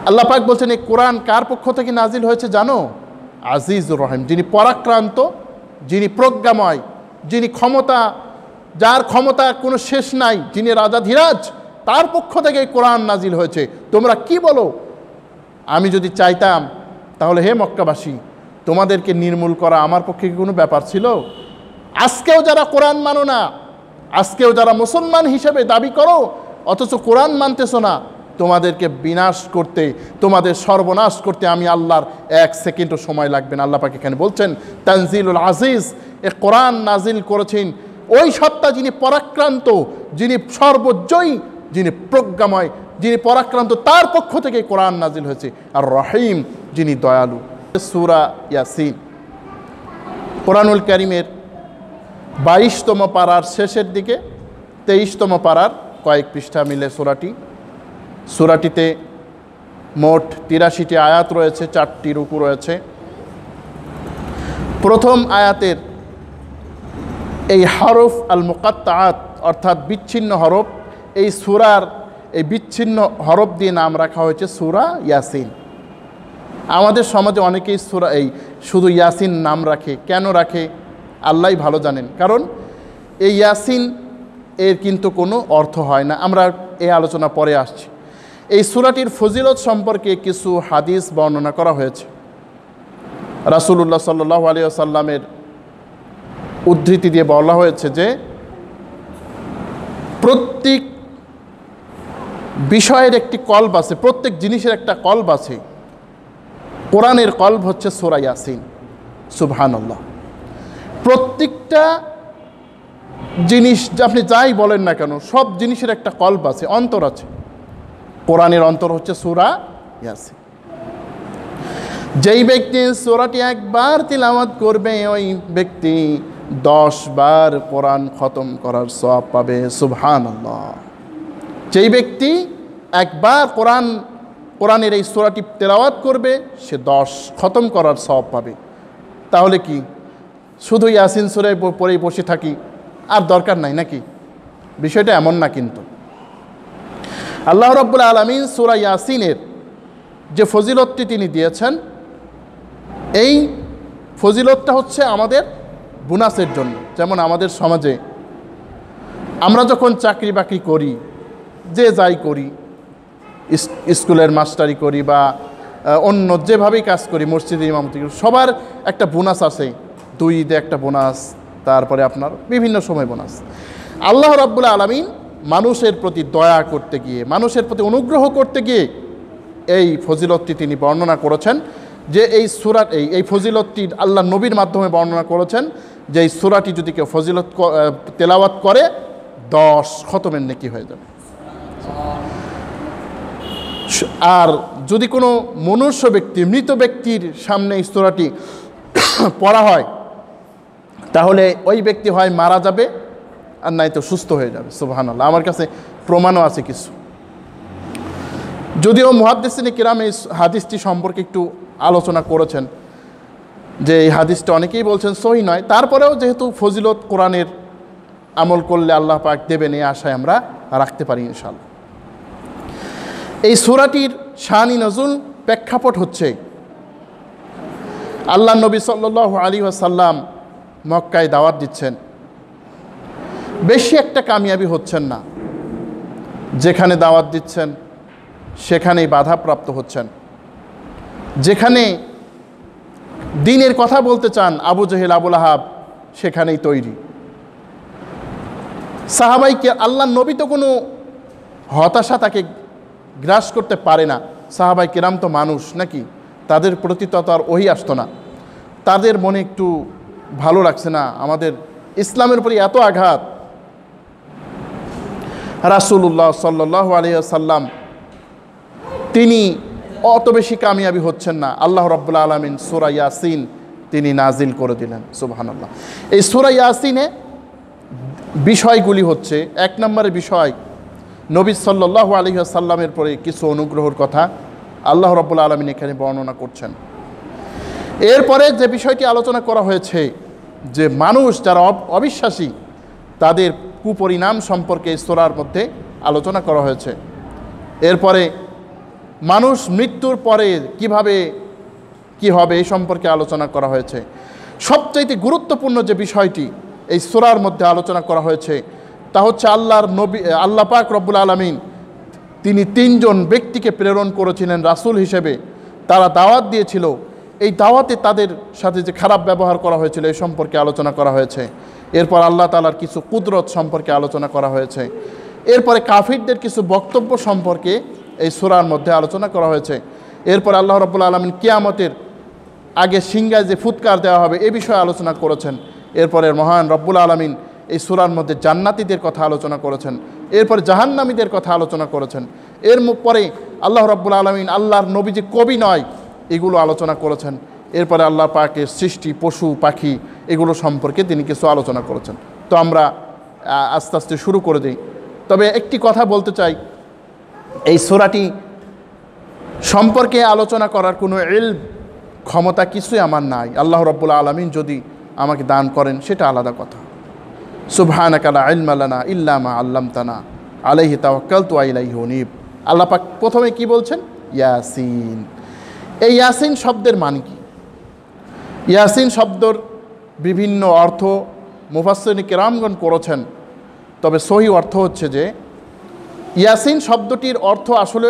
আল্লাহ পাক বলছেন এই কোরআন কার পক্ষ থেকে নাজিল হয়েছে জানো? আজিজুর রহিম, যিনি পরাক্রান্ত, যিনি প্রজ্ঞাময়, যিনি ক্ষমতা, যার ক্ষমতা কোনো শেষ নাই, যিনি রাজাধিরাজ, তার পক্ষ থেকে এই কোরআন নাজিল হয়েছে। তোমরা কি বলো? আমি যদি চাইতাম তাহলে হে মক্কাবাসী, তোমাদেরকে নির্মূল করা আমার পক্ষে কি কোনো ব্যাপার ছিল? আজকেও যারা কোরআন মানো না, আজকেও যারা মুসলমান হিসেবে দাবি করো অথচ কোরআন মানতেছো না, তোমাদেরকে বিনাশ করতে, তোমাদের সর্বনাশ করতে আমি আল্লাহর এক সেকেন্ডও সময় লাগবে না। আল্লাহ পাক এখানে বলছেন তানজিলুল আজিজ, এ কোরআন নাজিল করেছেন ওই সত্তা যিনি পরাক্রান্ত, যিনি সর্বজয়ী, যিনি প্রজ্ঞাময়, যিনি পরাক্রান্ত, তার পক্ষ থেকে কোরআন নাজিল হয়েছে। আর রহিম, যিনি দয়ালু। সূরা ইয়াসিন কোরআনুল কারীমের 22তম পারার শেষের দিকে 23তম পারার কয়েক পৃষ্ঠা মিলে সূরাটিতে মোট 83টি আয়াত রয়েছে, 4টি রুকু রয়েছে। প্রথম আয়াতের এই হরফ আল মুকাত্তাআত অর্থাৎ বিচ্ছিন্ন হরফ, এই সূরার এই বিচ্ছিন্ন হরফ দিয়ে নাম রাখা হয়েছে সূরা ইয়াসিন। আমাদের সমাজে অনেকেই সূরা এই শুধু ইয়াসিন নাম রাখে। কেন রাখে আল্লাহই ভালো জানেন। কারণ এই ইয়াসিন এর কিন্তু কোনো অর্থ হয় না। আমরা এই আলোচনা পরে আসছি। এই সূরাটির ফজিলত সম্পর্কে কিছু হাদিস বর্ণনা করা হয়েছে। রাসূলুল্লাহ সাল্লাল্লাহু আলাইহি ওয়াসাল্লামের উদ্ধৃতি দিয়ে বলা হয়েছে যে প্রত্যেক বিষয়ের একটি কল্ব আছে, প্রত্যেক জিনিসের একটা কল্ব আছে। কোরআনের কল্ব হচ্ছে সূরা ইয়াসিন। সুবহানাল্লাহ। প্রত্যেকটা জিনিস আপনি যাই বলেন না কেন, সব জিনিসের একটা কল্ব আছে, অন্তর আছে। কোরআনের অন্তর হচ্ছে সূরা ইয়াসিন। যেই ব্যক্তি সূরাটি একবার তিলাওয়াত করবে ওই ব্যক্তি 10 বার কোরআন খতম করার সওয়াব পাবে। সুবহানাল্লাহ। যেই ব্যক্তি একবার কোরআনের এই সূরাটি তেলাওয়াত করবে সে 10 খতম করার সওয়াব পাবে। তাহলে কি শুধু ইয়াসিন সূরা পড়েই বসে থাকি আর দরকার নাই নাকি? বিষয়টা এমন না। কিন্তু আল্লাহ রাব্বুল আলামিন সূরা ইয়াসিনের যে ফজিলতটি তিনি দিয়েছেন, এই ফজিলতটা হচ্ছে আমাদের বোনাসের জন্য। যেমন আমাদের সমাজে আমরা যখন চাকরি বাকরি করি, যে যাই করি, স্কুলের মাস্টারি করি বা অন্য যেভাবেই কাজ করি, মসজিদে ইমামতি করি, সবার একটা বোনাস আছে। 2 ঈদে একটা বোনাস, তারপরে আপনার বিভিন্ন সময় বোনাস। আল্লাহ রাব্বুল আলামিন মানুষের প্রতি দয়া করতে গিয়ে, মানুষের প্রতি অনুগ্রহ করতে গিয়ে এই ফজিলতটি তিনি বর্ণনা করেছেন। যে এই সূরা এই ফজিলতটি আল্লাহ নবীর মাধ্যমে বর্ণনা করেছেন যে এই সূরাটি যদি কেউ ফজিলত তেলাওয়াত করে 10 খতমের নেকি হয়ে যাবে। আর যদি কোনো মনুষ্য ব্যক্তি, মৃত ব্যক্তির সামনে এই সূরাটি পড়া হয় তাহলে ওই ব্যক্তি হয় মারা যাবে আর নাই তো সুস্থ হয়ে যাবে। সুবহানাল্লাহ। আমার কাছে প্রমাণও আছে কিছু। যদিও মুহাদ্দিসিনে কিরাম এই হাদিসটি সম্পর্কে একটু আলোচনা করেছেন যে এই হাদিসটা অনেকেই বলছেন সহিহ নয়, তারপরেও যেহেতু ফজিলত কোরআনের আমল করলে আল্লাহ পাক দেবেন, এই আশায় আমরা রাখতে পারি ইনশাআল্লাহ। এই সূরাটির শানি নজুল প্রেক্ষাপট হচ্ছে আল্লাহ নবী সাল্লাল্লাহু আলাইহি ওয়াসাল্লাম মক্কায় দাওয়াত দিচ্ছেন, বেশি একটা কামিয়াবি হচ্ছেন না। যেখানে দাওয়াত দিচ্ছেন সেখানেই বাধাপ্রাপ্ত হচ্ছেন। যেখানে দ্বীনের কথা বলতে চান আবু জেহেল, আবুল আহাব সেখানেই তৈরি। সাহাবাইকে আল্লাহ নবী তো কোনো হতাশা তাকে গ্রাস করতে পারে না। সাহাবাই কিরাম তো মানুষ নাকি, তাদের প্রতি তো আর ওহী আসতো না। তাদের মনে একটু ভালো লাগছে না, আমাদের ইসলামের প্রতি এত আঘাত। রাসূলুল্লাহ সাল্লাল্লাহু আলাইহি ওয়াসাল্লাম তিনি অত বেশি কামিয়াবি হচ্ছেন না। আল্লাহ রাব্বুল আলামিন সূরা ইয়াসিন তিনি নাজিল করে দিলেন। সুবহানাল্লাহ। এই সূরা ইয়াসিনে বিষয়গুলি হচ্ছে, 1 নম্বরের বিষয় নবী সাল্লাল্লাহু আলাইহি ওয়াসাল্লামের পরে কিছু অনুগ্রহের কথা আল্লাহ রাব্বুল আলামিন এখানে বর্ণনা করছেন। এরপরে যে বিষয়টি আলোচনা করা হয়েছে যে মানুষ যারা অবিশ্বাসী তাদের কুপরিণাম সম্পর্কে এই সূরার মধ্যে আলোচনা করা হয়েছে। এরপরে মানুষ মৃত্যুর পরে কিভাবে কি হবে এই সম্পর্কে আলোচনা করা হয়েছে। সবচাইতে গুরুত্বপূর্ণ যে বিষয়টি এই সূরার মধ্যে আলোচনা করা হয়েছে তা হচ্ছে আল্লাহ পাক রব্বুল আলামিন তিনি 3 জন ব্যক্তিকে প্রেরণ করেছিলেন রাসূল হিসেবে। তারা দাওয়াত দিয়েছিল, এই দাওয়াতে তাদের সাথে যে খারাপ ব্যবহার করা হয়েছিল এই সম্পর্কে আলোচনা করা হয়েছে। এরপর আল্লাহ তাআলার কিছু কুদরত সম্পর্কে আলোচনা করা হয়েছে। এরপরে কাফিরদের কিছু বক্তব্য সম্পর্কে এই সূরার মধ্যে আলোচনা করা হয়েছে। এরপর আল্লাহ রাব্বুল আলামিন কিয়ামতের আগে সিংহায় যে ফুৎকার দেওয়া হবে এ বিষয়ে আলোচনা করেছেন। এরপরে মহান রব্বুল আলামিন এই সূরার মধ্যে জান্নাতীদের কথা আলোচনা করেছেন। এরপরে জাহান্নামীদের কথা আলোচনা করেছেন। এর পরে আল্লাহ রাব্বুল আলামিন আল্লাহর নবী যে কবি নয় এগুলো আলোচনা করেছেন। এরপরে আল্লাহ পাকের সৃষ্টি পশু পাখি এগুলো সম্পর্কে তিনি কিছু আলোচনা করেছেন। তো আমরা আস্তে আস্তে শুরু করে দিই। তবে একটি কথা বলতে চাই, এই সূরাটি সম্পর্কে আলোচনা করার কোনো ক্ষমতা কিছুই আমার নাই। আল্লাহ রাব্বুল আলামিন যদি আমাকে দান করেন সেটা আলাদা কথা। সুবহানাকা লা ইলমা লানা ইল্লা মা আল্লামতানা আলাইহি তাওয়াক্কালতু ওয়া ইলাইহি উনীব। আল্লাহ পাক প্রথমে কি বলছেন? ইয়াসিন। এই ইয়াসিন শব্দের মানে কি? ইয়াসিন শব্দর বিভিন্ন অর্থ মুফাসসিরিন কিরামগণ করেছেন। তবে সহি অর্থ হচ্ছে যে ইয়াসিন শব্দটির অর্থ আসলে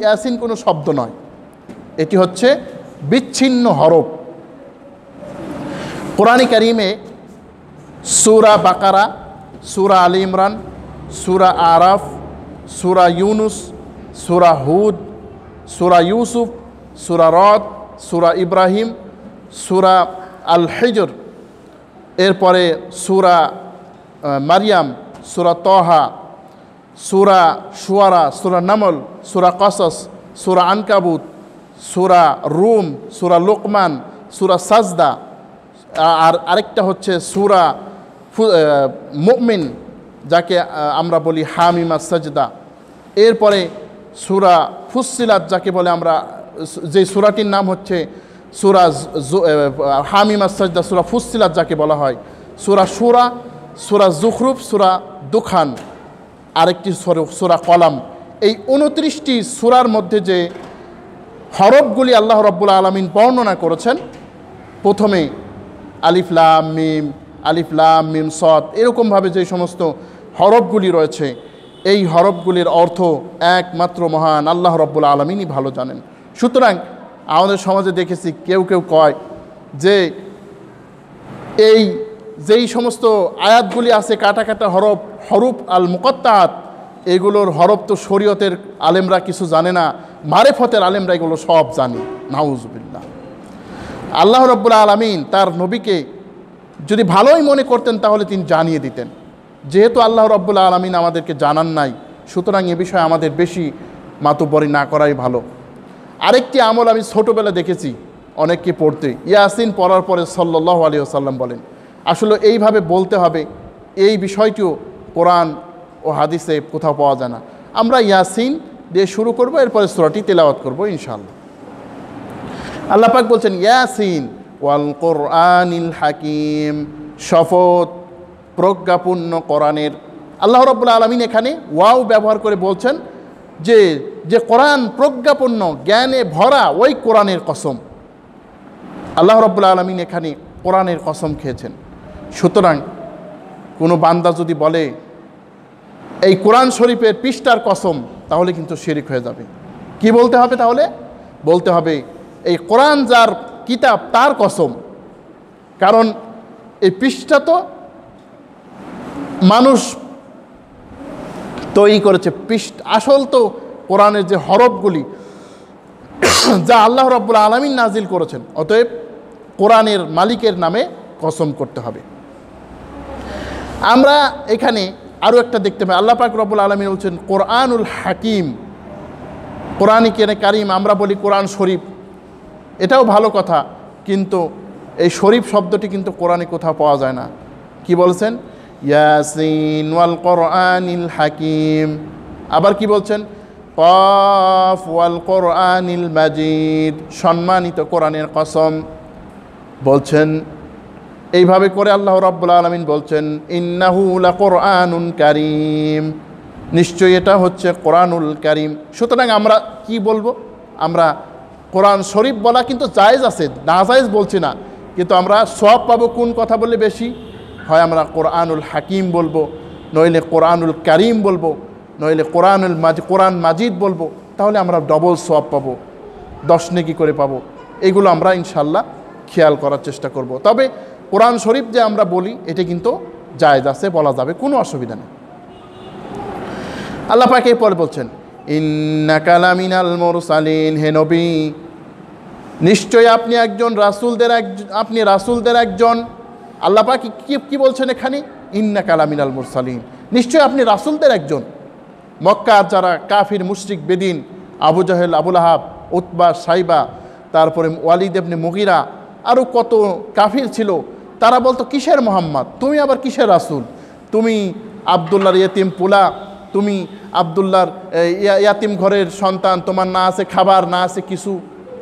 ইয়াসিন কোনো শব্দ নয়, এটি হচ্ছে বিচ্ছিন্ন হরফ। কোরআনে কারিমে সূরা বাকারা, সূরা আলী ইমরান, সূরা আরাফ, সূরা ইউনুস, সূরা হুদ, সূরা ইউসুফ, সূরা রদ, সূরা ইব্রাহিম, সূরা আল হিজর, এরপরে সূরা মারিয়াম, সূরা তহা, সূরা শুআরা, সূরা নামল, সূরা কসস, সূরা আনকাবুত, সূরা রুম, সূরা লোকমান, সূরা সাজদা, আর আরেকটা হচ্ছে সূরা মুমিন যাকে আমরা বলি হামিমা সাজদা। এরপরে সূরা ফুসসিলাত যাকে বলে আমরা, যে সূরাটির নাম হচ্ছে সূরা হামিমা সাজদা, সূরা ফুসসিলাত যাকে বলা হয়, সূরা শুরা, সূরা যুখরুফ, সূরা দুখান, আরেকটি সূরা কলাম। এই 29টি সূরার মধ্যে যে হরফগুলি আল্লাহ রাব্বুল আলামিন বর্ণনা করেছেন, প্রথমে আলিফ লাম মিম, আলিফ লাম মিম সদ, এরকমভাবে যে সমস্ত হরফগুলি রয়েছে এই হরফগুলির অর্থ একমাত্র মহান আল্লাহ রাব্বুল আলামিনই ভালো জানেন। সুতরাং আমাদের সমাজে দেখেছি কেউ কেউ কয় যে যেই সমস্ত আয়াতগুলি আছে কাটা কাটা হরফ আল মুকাত্তাআত, এগুলোর হরফ তো শরীয়তের আলেমরা কিছু জানে না, মারেফতের আলেমরা এগুলো সব জানে। নাউজুবিল্লাহ। আল্লাহ রাব্বুল আলামিন তার নবীকে যদি ভালোই মনে করতেন তাহলে তিনি জানিয়ে দিতেন। যেহেতু আল্লাহ রাব্বুল আলামিন আমাদেরকে জানান নাই, সুতরাং এ বিষয়ে আমাদের বেশি মাতব্বরি না করাই ভালো। আরেকটি আমল আমি ছোটোবেলা দেখেছি অনেককে পড়তে, ইয়াসিন পড়ার পরে সাল্লাল্লাহু আলাইহি ওয়াসাল্লাম বলেন। আসলে এইভাবে বলতে হবে, এই বিষয়টিও কোরআন ও হাদিসে কোথাও পাওয়া যায় না। আমরা ইয়াসিন দিয়ে শুরু করব, এরপরে সূরাটি তেলাওয়াত করব ইনশাআল্লাহ। আল্লাহ পাক বলছেন ইয়াসিন ওয়াল কোরআনিল হাকিম, শপথ প্রজ্ঞাপূর্ণ কোরআনের। আল্লাহ রাব্বুল আলামিন এখানে ওয়াও ব্যবহার করে বলছেন যে কোরআন প্রজ্ঞাপূর্ণ জ্ঞানে ভরা ওই কোরআনের কসম। আল্লাহ রাব্বুল আলামিন এখানে কোরআনের কসম খেয়েছেন। সুতরাং কোনো বান্দা যদি বলে এই কোরআন শরীফের পৃষ্ঠার কসম, তাহলে কিন্তু শিরক হয়ে যাবে। কি বলতে হবে তাহলে? বলতে হবে এই কোরআন যার কিতাব তার কসম, কারণ এই পৃষ্ঠা তো মানুষ তৈরি করেছে। আসল তো কোরআনের যে হরফগুলি যা আল্লাহ রাব্বুল আলামিন নাজিল করেছেন, অতএব কোরআনের মালিকের নামে কসম করতে হবে। আমরা এখানে আরও একটা দেখতে পাই, আল্লাহ পাক রব্বুল আলামিন বলছেন কোরআনুল হাকিম। কোরআন কারীম আমরা বলি কোরআন শরীফ, এটাও ভালো কথা, কিন্তু এই শরীফ শব্দটি কিন্তু কোরআনে কোথাও পাওয়া যায় না। কি বলছেন? ইয়াসিন ওয়াল কোরআনিল হাকিম। আবার কি বলছেন? কাফ ওয়াল কোরআনিল মাজিদ, সম্মানিত কোরআনের কসম। বলছেন এইভাবে করে আল্লাহ রাব্বুল আলামিন বলছেন ইন্নাহু লাকুরআনুন কারীম, নিশ্চয়ই এটা হচ্ছে কোরআনুল কারীম। সুতরাং আমরা কি বলবো? আমরা কোরআন শরীফ বলা কিন্তু জায়েজ আছে, না জায়েজ বলছি না, কিন্তু আমরা সওয়াব পাবো কোন কথা বললে বেশি? হয় আমরা কোরআনুল হাকিম বলবো, নইলে কোরআনুল কারীম বলবো, নইলে কোরআন মাজিদ বলবো, তাহলে আমরা ডবল সওয়াব পাবো, 10 নেকি করে পাবো। এগুলো আমরা ইনশাল্লাহ খেয়াল করার চেষ্টা করব। তবে কোরআন শরীফ যে আমরা বলি এটা কিন্তু জায়েজ আছে, বলা যাবে, কোনো অসুবিধা নেই। আল্লাহ পাক এরপরে বলছেন ইন্নাকা লামিনাল মুরসালিন, হে নবী নিশ্চয়ই আপনি রাসূলদের একজন। আল্লাহ পাক কি বলছেন এখানে? ইন্নাকা লামিনাল মুরসালিন, নিশ্চয়ই আপনি রাসূলদের একজন। মক্কার যারা কাফির মুশরিক বেদিন, আবু জাহেল, আবুল আহাব, উতবা, সাইবা, তারপরে ওয়ালিদ ইবনে মুগিরা, আরও কত কাফির ছিল, তারা বলতো কিসের মোহাম্মদ, তুমি আবার কিসের রাসূল? তুমি আবদুল্লাহর ইয়েতিম পোলা, তুমি আবদুল্লাহর ইয়াতিম ঘরের সন্তান, তোমার না আছে খাবার, না আছে কিছু,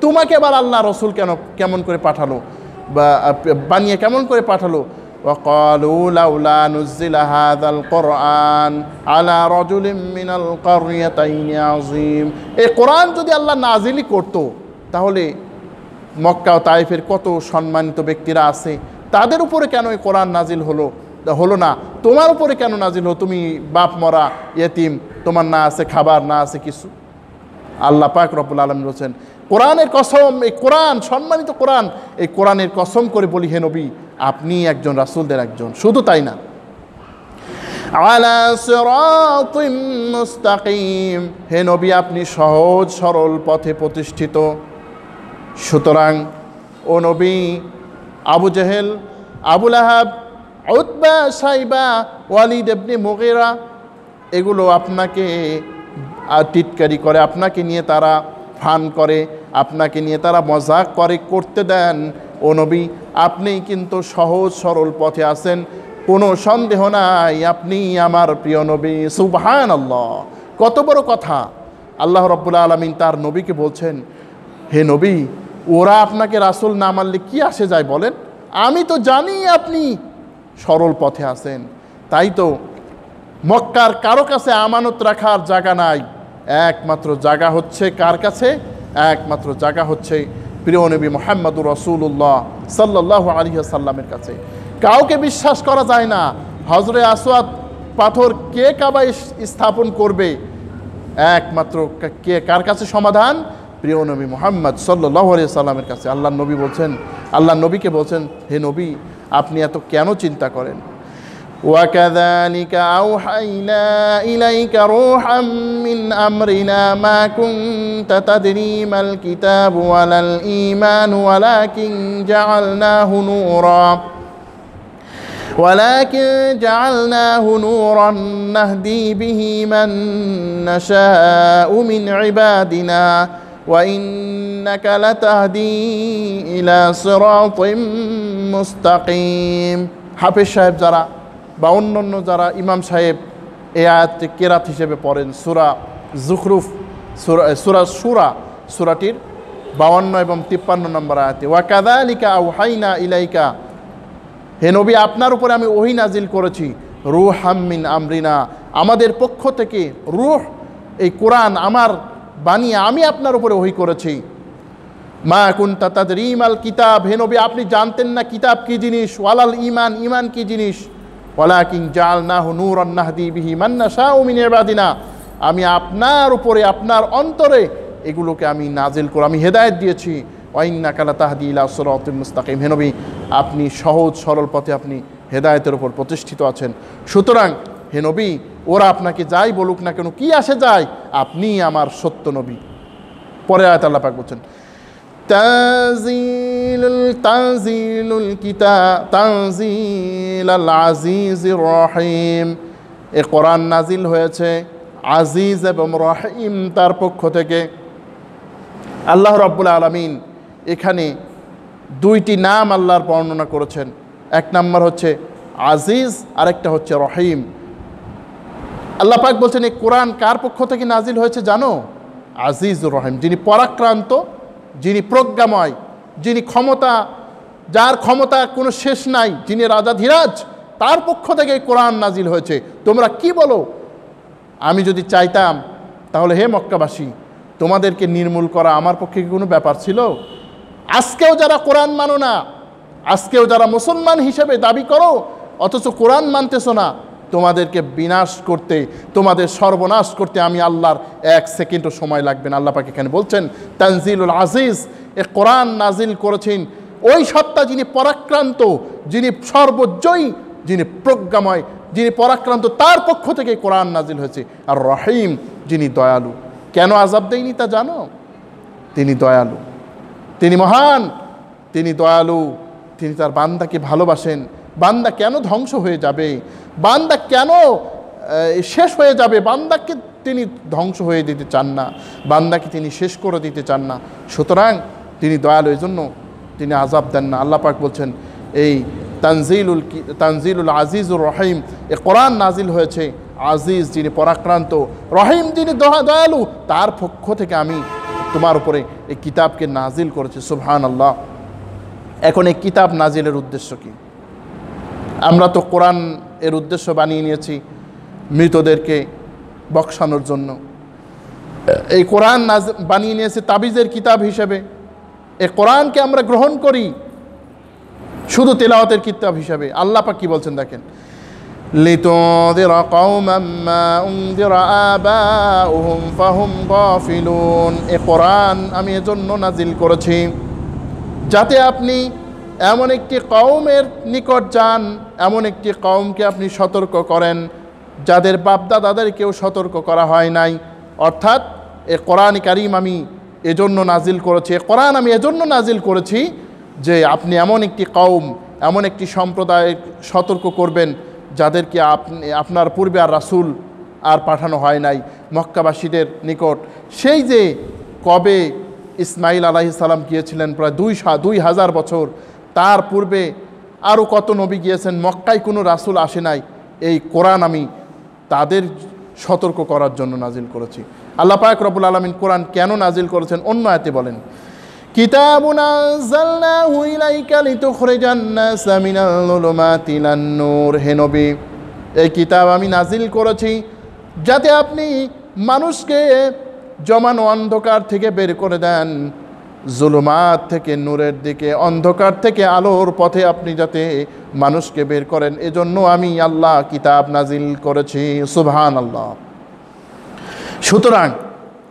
তোমাকে আবার আল্লাহ রসুল কেমন করে পাঠালো, বা বানিয়ে কেমন করে পাঠালো? وقالوا لولا نزل هذا القرآن على رجل من القريتين عظيم। এই কোরআন যদি আল্লাহ নাজিলই করতো তাহলে মক্কা ও তায়েফের কত সম্মানিত ব্যক্তিরা আছে, তাদের উপরে কেন এই কোরআন নাজিল হলো না? তোমার উপরে কেন নাজিল হলো? তুমি বাপ মরা ইয়েতিম, তোমার না আছে খাবার, না আছে কিছু। আল্লাহ পাক রব্বুল আলামিন বলেছেন কোরআনের কসম, এই কোরআন সম্মানিত কোরআন, এই কোরআনের কসম করে বলি হে নবী আপনি একজন রাসূলদের একজন। শুধু তাই না, আলা সিরাতিম মুস্তাকিম, হে নবী আপনি সহজ সরল পথে প্রতিষ্ঠিত। সুতরাং ও নবী, আবু জেহেল, আবুল আহাব, উতবা, সাইবা, ওয়ালিদ ইবনে মুগিরা, এগুলো আপনাকে টিটকারি করে, আপনাকে নিয়ে তারা ফান করে, আপনাকে নিয়ে তারা মজাক করতে দেন। ও নবী আপনি কিন্তু সহজ সরল পথে আছেন, কোনো সন্দেহ নাই, আপনি আমার প্রিয় নবী। সুবহানাল্লাহ, কত বড় কথা! আল্লাহ রাব্বুল আলামিন তার নবীকে বলছেন হে নবী, ওরা আপনাকে রাসূল না মানলে কি আসে যায় বলেন? আমি তো জানি আপনি সরল পথে আছেন। তাই তো মক্কার কারো কাছে আমানত রাখার জায়গা নাই, একমাত্র জায়গা হচ্ছে কার কাছে? একমাত্র জায়গা হচ্ছে প্রিয় নবী মুহাম্মদুর রাসূলুল্লাহ সাল্লাল্লাহু আলাইহি ওয়াসাল্লামের কাছে। কাউকে বিশ্বাস করা যায় না। হজরে আসওয়াদ পাথর কে কাবায় স্থাপন করবে? একমাত্র কার কাছে সমাধান? প্রিয় নবী মুহাম্মদ সাল্লাল্লাহু আলাইহি ওয়াসাল্লামের কাছে। আল্লাহর নবী বলছেন, আল্লাহর নবীকে বলছেন হে নবী আপনি এত কেন চিন্তা করেন? وكذلك أوحينا إليك روحا من أمرنا ما كنت تدري ما الكتاب ولا الإيمان ولكن جعلناه نورا نهدي به من نشاء من عبادنا وإنك لتهدي إلى صراط مستقيم। হাফেজ সাহেব যারা বা অন্যান্য যারা ইমাম সাহেব এই আয়াতটি কেরাত হিসেবে পড়েন, সূরা যুখরুফ, সূরা শূরা, সূরাটির 52 এবং 53 নম্বর আয়াতে, ওয়া কাযালিকা আওহাইনা ইলাইকা, হে নবী আপনার উপরে আমি ওহী নাজিল করেছি, রূহাম মিন আমরিনা, আমাদের পক্ষ থেকে, রূহ এই কোরআন আমার বানিয়ে আমি আপনার উপরে ওহী করেছি। মা কুনতা তাদরি মাল কিতাব, হে নবী আপনি জানতেন না কিতাব কি জিনিস, ওয়ালাল ঈমান, ঈমান কি জিনিস, ওয়ালাকিন জাআলনাহু নূরান নাহদি বিহি মান নাশাউ মিন ইবাদিনা, আমি আপনার উপরে আপনার অন্তরে এগুলোকে আমি নাজিল করে আমি হেদায়েত দিয়েছি। ওয়া ইন্নাকা লাতাহদি ইলা সিরাতিল মুস্তাকিম, হে নবী আপনি সহজ সরল পথে আপনি হেদায়েতের উপর প্রতিষ্ঠিত আছেন। সুতরাং হে নবী ওরা আপনাকে যাই বলুক না কেন, কি আসে যায়, আপনি আমার সত্য নবী। পরে আয়াত আল্লাহ পাক বলছেন তানজিলুল কিতাব তানজিলাল আজিজির রহিম, এ কোরআন নাজিল হয়েছে আজিজ এবং রহিম তার পক্ষ থেকে। আল্লাহ রাব্বুল আলামিন এখানে দুইটি নাম আল্লাহর বর্ণনা করেছেন, এক নম্বর হচ্ছে আজিজ, আরেকটা হচ্ছে রহিম। আল্লাহ পাক বলছেন এই কোরআন কার পক্ষ থেকে নাজিল হয়েছে জানো? আজিজুর রহিম, যিনি পরাক্রান্ত, যিনি প্রজ্ঞাময়, যিনি ক্ষমতা, যার ক্ষমতা কোনো শেষ নাই, যিনি রাজাধিরাজ, তার পক্ষ থেকে এই কোরআন নাজিল হয়েছে। তোমরা কি বলো? আমি যদি চাইতাম তাহলে হে মক্কাবাসী তোমাদেরকে নির্মূল করা আমার পক্ষে কি কোনো ব্যাপার ছিল? আজকেও যারা কোরআন মানো না, আজকেও যারা মুসলমান হিসেবে দাবি করো অথচ কোরআন মানতেছো না, তোমাদেরকে বিনাশ করতে, তোমাদের সর্বনাশ করতে আমি আল্লাহর 1 সেকেন্ডও সময় লাগবে না। আল্লাহ পাক এখানে বলছেন তানজিলুল আজিজ, এ কোরআন নাজিল করেছেন ওই সত্তা যিনি পরাক্রান্ত, যিনি সর্বজয়ী, যিনি প্রজ্ঞাময়, যিনি পরাক্রান্ত, তার পক্ষ থেকে কোরআন নাজিল হয়েছে। আর রহিম, যিনি দয়ালু। কেন আযাব দেয়নি তা জানো? তিনি দয়ালু, তিনি মহান, তিনি দয়ালু, তিনি তার বান্দাকে ভালোবাসেন। বান্দা কেন ধ্বংস হয়ে যাবে, বান্দা কেন শেষ হয়ে যাবে? বান্দাকে তিনি ধ্বংস হয়ে দিতে চান না, বান্দাকে তিনি শেষ করে দিতে চান না। সুতরাং তিনি দয়ালু, এই জন্য তিনি আযাব দেন না। আল্লাহ পাক বলছেন এই তানজিলুল আজিজুর রহিম, এ কোরআন নাজিল হয়েছে আজিজ যিনি পরাক্রান্ত, রহিম যিনি দয়ালু, তার পক্ষ থেকে আমি তোমার উপরে এই কিতাবকে নাজিল করেছি। সুবহানাল্লাহ। এখন এই কিতাব নাজিলের উদ্দেশ্য কি? আমরা তো কোরআন এর উদ্দেশ্য বানিয়ে নিয়েছি মৃতদেরকে বক্সানোর জন্য। এই কোরআন বানিয়ে নিয়েছে তাবিজের কিতাব হিসেবে। এই কোরআনকে আমরা গ্রহণ করি শুধু তেলাওয়াতের কিতাব হিসেবে। আল্লাহ পাক কি বলছেন দেখেন, লিতুনযিরা কওমান মা উনযিরা আবাউহুম ফাহুম গাফিলুন। এই কোরআন আমি এজন্য নাজিল করেছি যাতে আপনি এমন একটি কওমের নিকট যান, এমন একটি কওমকে আপনি সতর্ক করেন যাদের বাপদাদাদেরকেও সতর্ক করা হয় নাই। অর্থাৎ এ কোরআন কারীম আমি এজন্য নাজিল করেছি, এ কোরআন আমি এজন্য নাজিল করেছি যে আপনি এমন একটি কওম, এমন একটি সম্প্রদায় সতর্ক করবেন যাদেরকে আপনার পূর্বে আর রাসূল আর পাঠানো হয় নাই মক্কাবাসীদের নিকট। সেই যে কবে ইসমাইল আলাইহিস সালাম গিয়েছিলেন প্রায় 2000 বছর, তার পূর্বে আরও কত নবী গিয়েছেন, মক্কায় কোনো রাসূল আসে নাই। এই কোরআন আমি তাদের সতর্ক করার জন্য নাজিল করেছি। আল্লাহ পাক রব্বুল আলামিন কোরআন কেন নাজিল করেছেন অন্য আয়াতে বলেন, কিতাবুন আনজালনাহু ইলাইকা লিতুখরিজান নাসা মিনাল যুলুমাতি ইলান নূর। হে নবী, এই কিতাব আমি নাজিল করেছি যাতে আপনি মানুষকে জমানো অন্ধকার থেকে বের করে দেন, জুলুমাত থেকে নূরের দিকে, অন্ধকার থেকে আলোর পথে আপনি যাতে মানুষকে বের করেন, এজন্য আমি আল্লাহ কিতাব নাজিল করেছি। সুবহানাল্লাহ। সুতরাং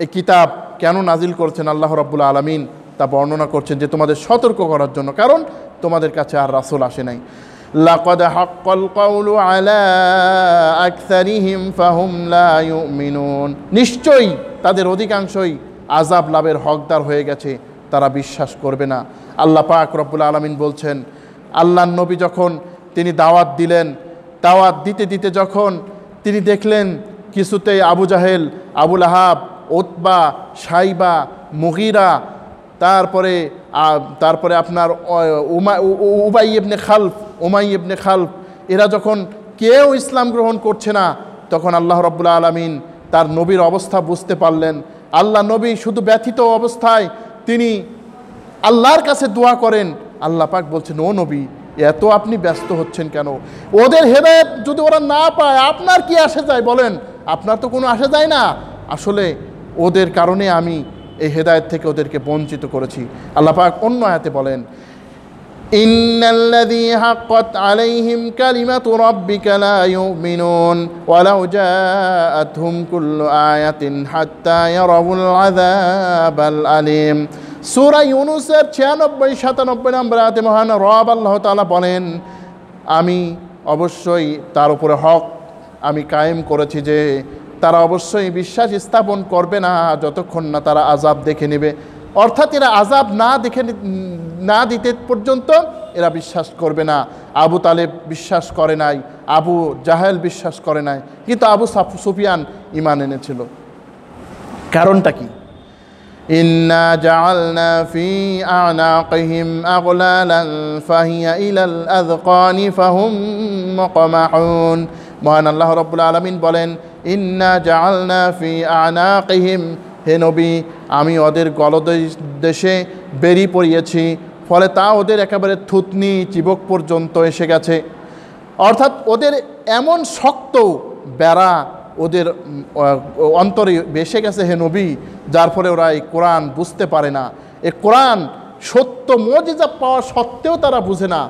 এই কিতাব কেন নাজিল করেছেন আল্লাহ রাব্বুল আলামিন তা বর্ণনা করছেন যে তোমাদের সতর্ক করার জন্য, কারণ তোমাদের কাছে আর রাসূল আসে নাই। লাকাদ হাক্কাল কাউলু আলা আকসারিহিম ফাহুম লা ইউমিনুন। নিশ্চয়ই তাদের অধিকাংশই আযাব লাভের হকদার হয়ে গেছে, তারা বিশ্বাস করবে না। আল্লাহ পাক রব্বুল আলামিন বলছেন, আল্লাহর নবী যখন তিনি দাওয়াত দিলেন, দাওয়াত দিতে দিতে যখন তিনি দেখলেন কিছুতেই আবু জাহেল, আবু লাহাব, উতবা, শাইবা, মুগীরা, তারপরে আপনার উমাই ইবনে খালফ, এরা যখন কেউ ইসলাম গ্রহণ করছে না, তখন আল্লাহ রাব্বুল আলামিন তার নবীর অবস্থা বুঝতে পারলেন। আল্লাহ নবী শুধু ব্যথিত অবস্থায় তিনি আল্লাহর কাছে দোয়া করেন। আল্লাহ পাক বলছেন, ও নবী, এত আপনি ব্যস্ত হচ্ছেন কেন? ওদের হেদায়েত যদি ওরা না পায় আপনার কি আসে যায় বলেন? আপনার তো কোনো আসে যায় না। আসলে ওদের কারণে আমি এই হেদায়েত থেকে ওদেরকে বঞ্চিত করেছি। আল্লাহ পাক অন্য আয়াতে বলেন, ইন্নাল্লাযী হাক্কাত আলাইহিম কালিমাতু রাব্বিকা লা ইউমিনুন ওয়ালাউ জাআতহুম কুল্লু আয়াতিন হাত্তা ইয়ারাউল আযাবাল আলীম। সূরা ইউনূসের 96-97 নম্বর আয়াতে মহান রব আল্লাহ তাআলা বলেন, আমি অবশ্যই তার উপরে হক আমি কায়েম করেছি যে তারা অবশ্যই বিশ্বাস স্থাপন করবে না যতক্ষণ না তারা আযাব দেখে নেবে। অর্থাৎ এরা আযাব না দিতে পর্যন্ত এরা বিশ্বাস করবে না। আবু তালেব বিশ্বাস করে নাই, আবু জাহেল বিশ্বাস করে নাই, কিন্তু আবু সুফিয়ান ঈমান এনেছিল। কারণটা কি? ইন্না জাআলনা ফি আনাকিহিম আগলালান ফাহিয়া ইলাল আযকানি ফাহুম মুকমাহুন। মহান আল্লাহ রাব্বুল আলামিন বলেন, ইন্না জাআলনা ফি আনাকিহিম, হে নবী, আমি ওদের গলদেশে বেরি পরিয়েছি, ফলে তা ওদের একেবারে থুতনি চিবক পর্যন্ত এসে গেছে। অর্থাৎ ওদের এমন শক্ত বেড়া ওদের অন্তরে বেসে গেছে হে নবী, যার ফলে ওরা এই কোরআন বুঝতে পারে না। এই কোরআন সত্য মুজিজা পাওয়া সত্ত্বেও তারা বুঝে না।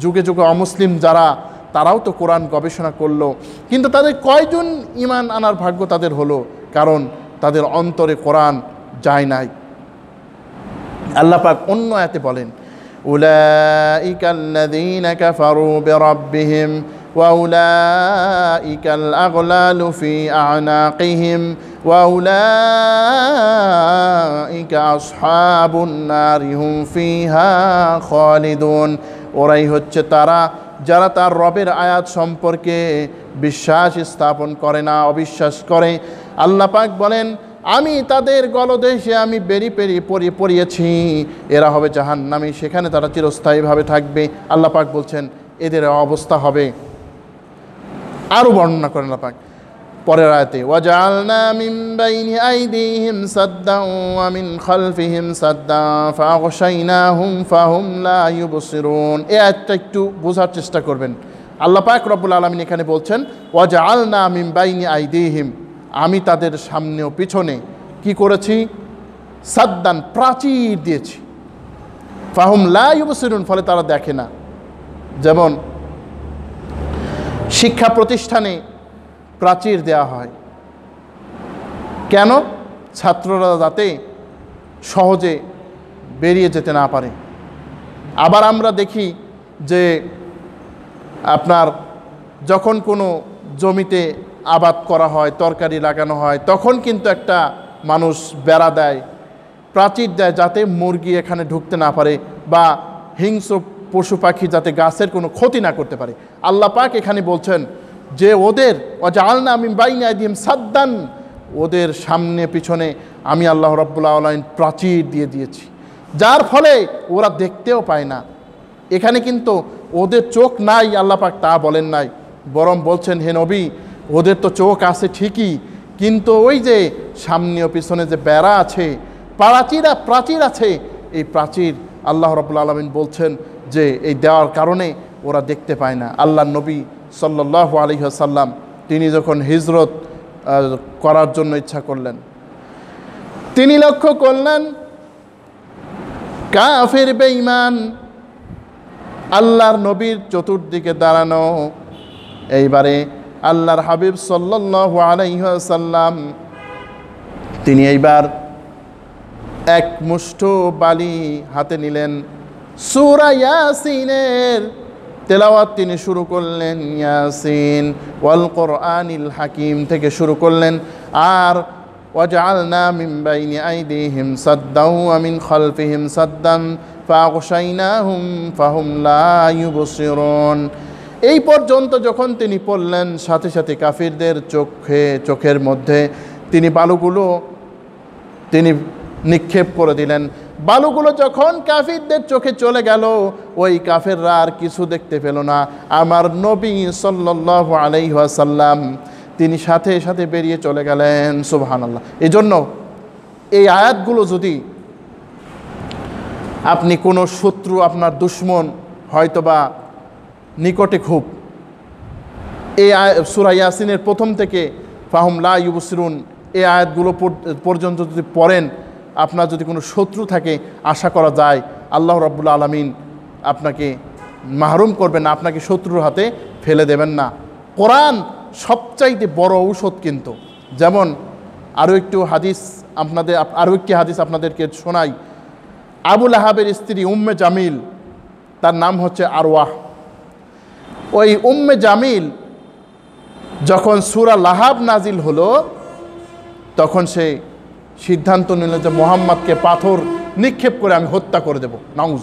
যুগে যুগে অমুসলিম যারা, তারাও তো কোরআন গবেষণা করলো, কিন্তু তাদের কয়জন ঈমান আনার ভাগ্য তাদের হলো? কারণ তাদের অন্তরে কোরআন যায় নাই। আল্লাহ পাক অন্য আয়াতে বলেন, উলাইকাল্লাযীনা কাফারু বিরাব্বিহিম ওয়া উলাইকাল আগলালু ফি আ'নাকিহিম ওয়া উলাইকা আসহাবুন নারি হুম ফিহা খালিদুন। ওরাই হচ্ছে তারা যারা তার রবের আয়াত সম্পর্কে বিশ্বাস স্থাপন করে না, অবিশ্বাস করে। আল্লাহ পাক বলেন, আমি তাদের গলদেশে আমি বেরি পরিয়েছি, এরা হবে জাহান্নামী, সেখানে তারা চিরস্থায়ীভাবে থাকবে। আল্লাহ পাক বলছেন এদের অবস্থা হবে। আরও বর্ণনা করেন আল্লাহ পাক পরের আয়াতে, ওয়াজআলনা মিন বাইনি আইদিহিম সাদ্দান ওয়া মিন খালফিহিম সাদ্দান ফাগশাইনাহুম ফাহুম লা ইউবসিরুন। এই আয়াতটা একটু বোঝার চেষ্টা করবেন। আল্লাহ পাক রব্বুল আলামিন এখানে বলছেন, ওয়াজআলনা মিন বাইনি আইদিহিম, আমি তাদের সামনে ও পিছনে কি করেছি? সাদ্দান, প্রাচীর দিয়েছি। ফাহুম লা ইউবসিরুন, ফলে তারা দেখে না। যেমন শিক্ষা প্রতিষ্ঠানে প্রাচীর দেওয়া হয় কেন? ছাত্ররা যাতে সহজে বেরিয়ে যেতে না পারে। আবার আমরা দেখি যে আপনার যখন কোনো জমিতে আবাদ করা হয়, তরকারি লাগানো হয়, তখন কিন্তু একটা মানুষ বেড়া দেয়, প্রাচীর দেয়, যাতে মুরগি এখানে ঢুকতে না পারে বা হিংস্র পশু পাখি যাতে গাছের কোনো ক্ষতি না করতে পারে। আল্লাহ পাক এখানে বলছেন যে ওদের ওয়াজআলনা মিন বাইনি আইদিহিম সাদ্দান, ওদের সামনে পিছনে আমি আল্লাহ রাব্বুল আলামিন প্রাচীর দিয়ে দিয়েছি, যার ফলে ওরা দেখতেও পায় না। এখানে কিন্তু ওদের চোখ নাই আল্লাহ পাক তা বলেন নাই, বরং বলছেন হে নবী, ওদের তো চোখ আছে ঠিকই, কিন্তু ওই যে সামনে ও পিছনে যে বেড়া আছে, প্রাচীর আছে, এই প্রাচীর আল্লাহ রাব্বুল আলামিন বলছেন যে এই দেওয়ার কারণে ওরা দেখতে পায় না। আল্লাহ নবী সাল্লাল্লাহু আলাইহি ওয়াসাল্লাম তিনি যখন হিজরত করার জন্য ইচ্ছা করলেন, তিনি লক্ষ্য করলেন কাফের বেঈমান আল্লাহর নবীর চতুর্দিকে দাঁড়ানো। এইবারে আল্লাহর হাবিব সাল্লাল্লাহু আলাইহি ওয়াসাল্লাম তিনি এইবার এক মুষ্ঠ বালি হাতে নিলেন, সূরা ইয়াসিনের তেলাওয়াত তিনি শুরু করলেন। ইয়াসিন ওয়াল কোরআনিল হাকিম থেকে শুরু করলেন। আর ওয়াজআলনা মিন বাইনি আইদিহিম সাদ্দান ওয়া মিন খালফিহিম সাদ্দান ফাগশাইনাহুম ফাহুম লা ইউবসিরুন। এই পর্যন্ত যখন তিনি পড়লেন, সাথে সাথে কাফিরদের চোখের মধ্যে তিনি বালুগুলো তিনি নিক্ষেপ করে দিলেন। বালুগুলো যখন কাফিরদের চোখে চলে গেল, ওই কাফেররা আর কিছু দেখতে পেল না। আমার নবী সাল্লাল্লাহু আলাইহি ওয়াসাল্লাম তিনি সাথে সাথে বেরিয়ে চলে গেলেন। সুবহানাল্লাহ। এই জন্য এই আয়াতগুলো যদি আপনি কোনো শত্রু, আপনার দুশ্মন হয়তোবা নিকটে খুব, এই সূরা ইয়াসিনের প্রথম থেকে ফাহুম লা ইউবসিরুন এই আয়াতগুলো পর্যন্ত যদি পড়েন, আপনার যদি কোনো শত্রু থাকে, আশা করা যায় আল্লাহ রাব্বুল আলামিন আপনাকে মাহরুম করবেন না, আপনাকে শত্রুর হাতে ফেলে দেবেন না। কোরআন সবচাইতে বড় ঔষধ কিন্তু। যেমন আরও একটি হাদিস আপনাদেরকে শোনাই। আবু লাহাবের স্ত্রী উম্মে জামিল, তার নাম হচ্ছে আরওয়াহ। ওই উম্মে জামিল যখন সূরা লাহাব নাজিল হলো, তখন সে সিদ্ধান্ত নিল যে মুহাম্মদকে পাথর নিক্ষেপ করে আমি হত্যা করে দেব। নাউজ,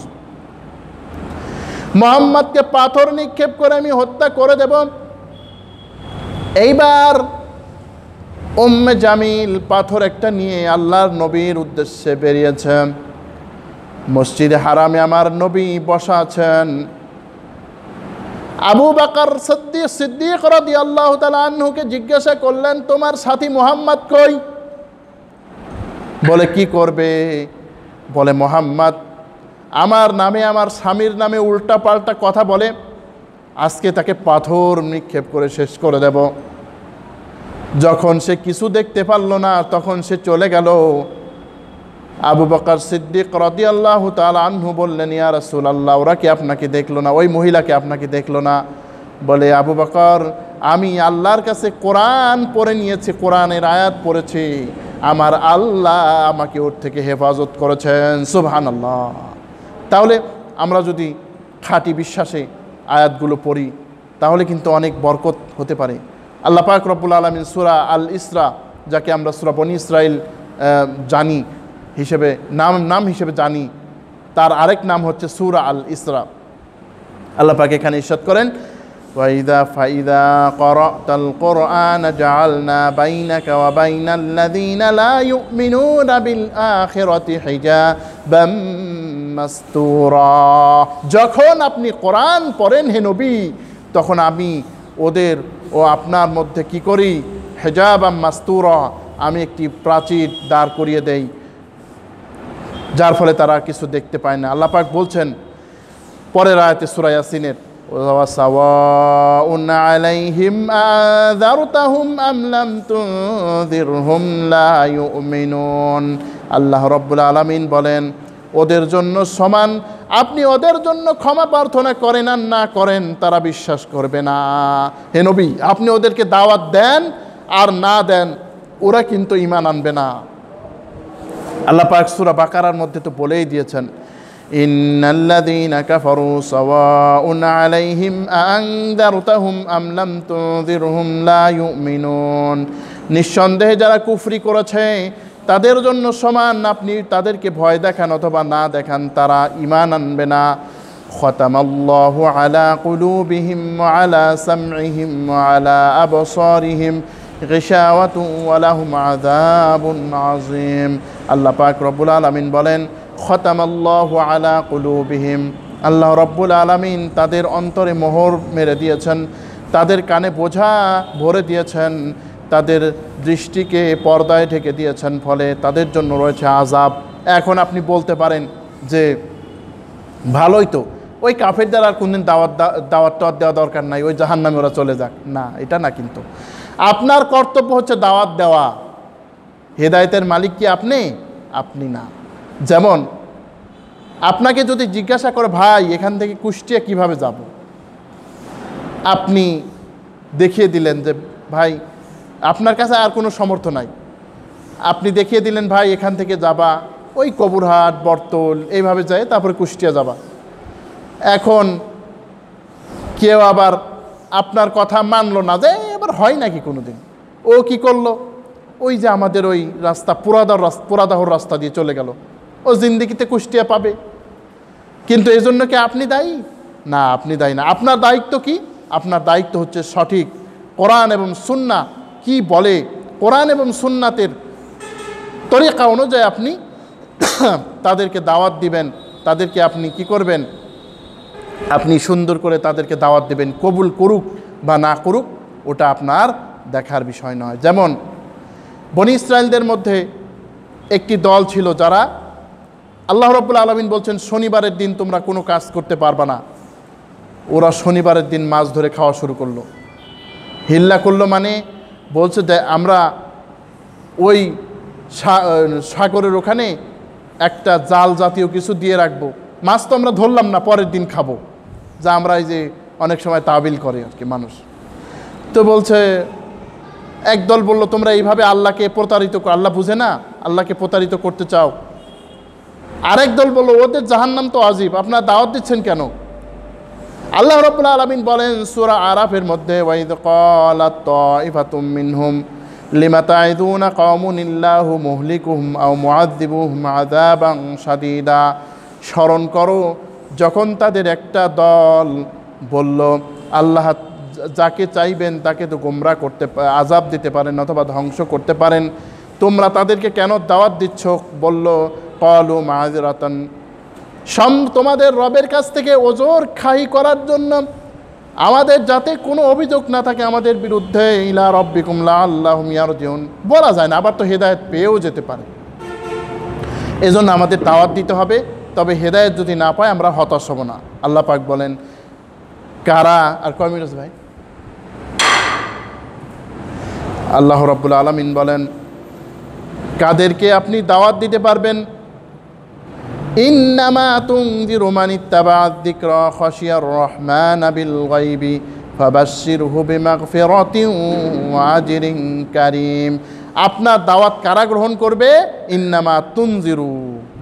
মুহাম্মদকে পাথর নিক্ষেপ করে আমি হত্যা করে দেব। এইবার উম্মে জামিল পাথর একটা নিয়ে আল্লাহর নবীর উদ্দেশ্যে বেরিয়েছে। মসজিদে হারামে আমার নবী বসা আছেন। আবু বকর সিদ্দিক রাদিয়াল্লাহু তাআলা আনহুকে জিজ্ঞাসা করলেন, তোমার সাথী মুহাম্মদ কই? বলে কি করবে? বলে মুহাম্মদ আমার নামে, আমার স্বামীর নামে উল্টা পাল্টা কথা বলে, আজকে তাকে পাথর নিক্ষেপ করে শেষ করে দেব। যখন সে কিছু দেখতে পারল না তখন সে চলে গেল। আবু বকর সিদ্দিক রাদিয়াল্লাহু তাআলা আনহু বললেন, ইয়া রাসূলুল্লাহ, ওরা কি আপনাকে দেখলো না? ওই মহিলাকে আপনাকে দেখলো না? বলে, আবু বকর, আমি আল্লাহর কাছে কোরআন পড়ে নিয়েছি, কোরআনের আয়াত পড়েছি, আমার আল্লাহ আমাকে ওর থেকে হেফাজত করেছেন। সুবহানাল্লাহ। তাহলে আমরা যদি খাঁটি বিশ্বাসে আয়াতগুলো পড়ি তাহলে কিন্তু অনেক বরকত হতে পারে। আল্লাহ পাক রব্বুল আলামিন সূরা আল ইসরা, যাকে আমরা সূরা বনী ইসরাইল জানি হিসেবে নাম হিসেবে জানি, তার আরেক নাম হচ্ছে সূরা আল ইসরা। আল্লাহ পাক এখানে ইরশাদ করেন, ফাইদা ক্বরাতাল কুরআন জাআলনা বাইনাকা ওয়া বাইনাল্লাযীনা লা ইউমিনুনা বিল আখিরাতি হিজাবাম মাসতুরা। যখন আপনি কোরআন পড়েন হে নবী, তখন আমি ওদের ও আপনার মধ্যে কি করি? হিজাবাম মাসতুরা, আমি একটি প্রাচীর দাঁড় করিয়ে দেই, যার ফলে তারা কিছু দেখতে পায় না। আল্লাহ পাক বলছেন পরের আয়াতে সূরা ইয়াসিনের, ওয়াসাওয়াউন আলাইহিম আযারতাহুম আম লাম তুনযিরহুম লা ইউমিনুন। আল্লাহ রাব্বুল আলামিন বলেন, ওদের জন্য সমান, আপনি ওদের জন্য ক্ষমা প্রার্থনা করেন আর না করেন তারা বিশ্বাস করবে না। হে নবী, আপনি ওদেরকে দাওয়াত দেন আর না দেন, ওরা কিন্তু ঈমান আনবে না। আল্লাহ পাক সূরা বাকারার মধ্যে তো বলেই দিয়েছেন, ইন্নাল্লাযীনা কাফারু সাওয়াউন আলাইহিম আনযারতাহুম আম লাম তুনযিরহুম লা ইউমিনুন। নিঃসন্দেহে যারা কুফরি করেছে তাদের জন্য সমান, আপনি তাদেরকে ভয় দেখান অথবা না দেখান, তারা ঈমান আনবে না। খাতামাল্লাহু আলা কুলুবিহিম ওয়া আলা সামইহিম ওয়া আলা আবসারিহিম গিশাওয়াতুন ওয়া লাহুম আযাবুন আযীম। আল্লাহ পাক রব্বুল আলামিন বলেন, খাতামাল্লাহু আলা কুলুবিহিম, আল্লাহ রব্বুল আলামিন তাদের অন্তরে মোহর মেরে দিয়েছেন, তাদের কানে বোঝা ভরে দিয়েছেন, তাদের দৃষ্টিকে পর্দায় ঢেকে দিয়েছেন, ফলে তাদের জন্য রয়েছে আযাব। এখন আপনি বলতে পারেন যে ভালোই তো, ওই কাফেরদের আর কোনদিন দাওয়াত দেওয়া দরকার নাই, ওই জাহান্নামে ওরা চলে যাক। না, এটা না, কিন্তু আপনার কর্তব্য হচ্ছে দাওয়াত দেওয়া। হেদায়েতের মালিক কি আপনি না। যেমন আপনাকে যদি জিজ্ঞাসা করে, ভাই এখান থেকে কুষ্টিয়া কিভাবে যাব, আপনি দেখিয়ে দিলেন যে ভাই আপনার কাছে আর কোনো সমর্থ নাই, আপনি দেখিয়ে দিলেন ভাই এখান থেকে যাবা ওই কবুরহাট বর্তল এইভাবে যায়, তারপরে কুষ্টিয়া যাবা। এখন কেউ আবার আপনার কথা মানলো না, যে এবার হয় নাকি কোনো দিন, ও কি করলো, ওই যে আমাদের ওই রাস্তা পুরাদাহর রাস্তা দিয়ে চলে গেল, ও জিন্দেগিতে কুষ্টিয়া পাবে। কিন্তু এই জন্য কি আপনি দায়ী? না, আপনি দায়ী না। আপনার দায়িত্ব কি? আপনার দায়িত্ব হচ্ছে সঠিক কোরআন এবং সুন্নাহ কি বলে, কোরআন এবং সুন্নাতের তরিকা অনুযায়ী আপনি তাদেরকে দাওয়াত দিবেন। তাদেরকে আপনি কি করবেন? আপনি সুন্দর করে তাদেরকে দাওয়াত দিবেন। কবুল করুক বা না করুক ওটা আপনার দেখার বিষয় নয়। যেমন বনী ইসরায়েলদের মধ্যে একটি দল ছিল যারা, আল্লাহ রাব্বুল আলামিন বলছেন শনিবারের দিন তোমরা কোনো কাজ করতে পারবা না। ওরা শনিবারের দিন মাছ ধরে খাওয়া শুরু করলো, হিল্লা করলো, মানে বলছে যে আমরা ওই সাগরের ওখানে একটা জাল জাতীয় কিছু দিয়ে রাখবো, মাছ তো আমরা ধরলাম না, পরের দিন খাবো, যা আমরা এই যে অনেক সময় তাবিল করে আর কি মানুষ। তো বলছে, একদল বলল তোমরা এইভাবে আল্লাহকে প্রতারিত, আল্লাহ বুঝে না, আল্লাহকে প্রতারিত করতে চাও। আরেক দল বলল ওদের জাহান্নাম তো আজীব, আপনারা দাওয়াত দিচ্ছেন কেন? আল্লাহ রাব্বুল আলামিন বলেন সূরা আরাফের মধ্যে, ওয়াইদ ক্বালাত তাইফাতুম মিনহুম লিমা তাইদুনা কওমুনিল্লাহু মুহলিকুহুম আও মুআযযিবুহুম আযাবান শাদীদা। স্মরণ করো যখন তাদের একটা দল বলল, আল্লাহ যাকে চাইবেন তাকে তো গোমরাহ করতে, আযাব দিতে পারেন অথবা ধ্বংস করতে পারেন, তোমরা তাদেরকে কেন দাওয়াত দিচ্ছ? বলল, ক্বালু মাযরাতান, তোমাদের রবের কাছ থেকে ওজর খাহি করার জন্য, আমাদের যাতে কোনো অভিযোগ না থাকে আমাদের বিরুদ্ধে। ইলা রাব্বিকুম লাআল্লাহুম ইয়ারজিউন, বলা যায় না, আবার তো হেদায়েত পেয়েও যেতে পারে। এজন্য আমাদের দাওয়াত দিতে হবে, তবে হেদায়েত যদি না পায় আমরা হতাশ হব না। আল্লাহ পাক বলেন, কারা আর কমিউনিস্ট ভাই, আল্লাহ রাব্বুল আলামিন বলেন, কাদেরকে আপনি দাওয়াত দিতে পারবেন? ইন্নামা তুনজিরু মান ইত্তাবা'আয যিকরা খাশিয়ার রহমান বিল গায়বি ফাবাশশিরহু বিমাগফিরাতিন ওয়া আজরিন কারীম। আপনার দাওয়াত কারা গ্রহণ করবে? ইন্নামা তুনজিরু,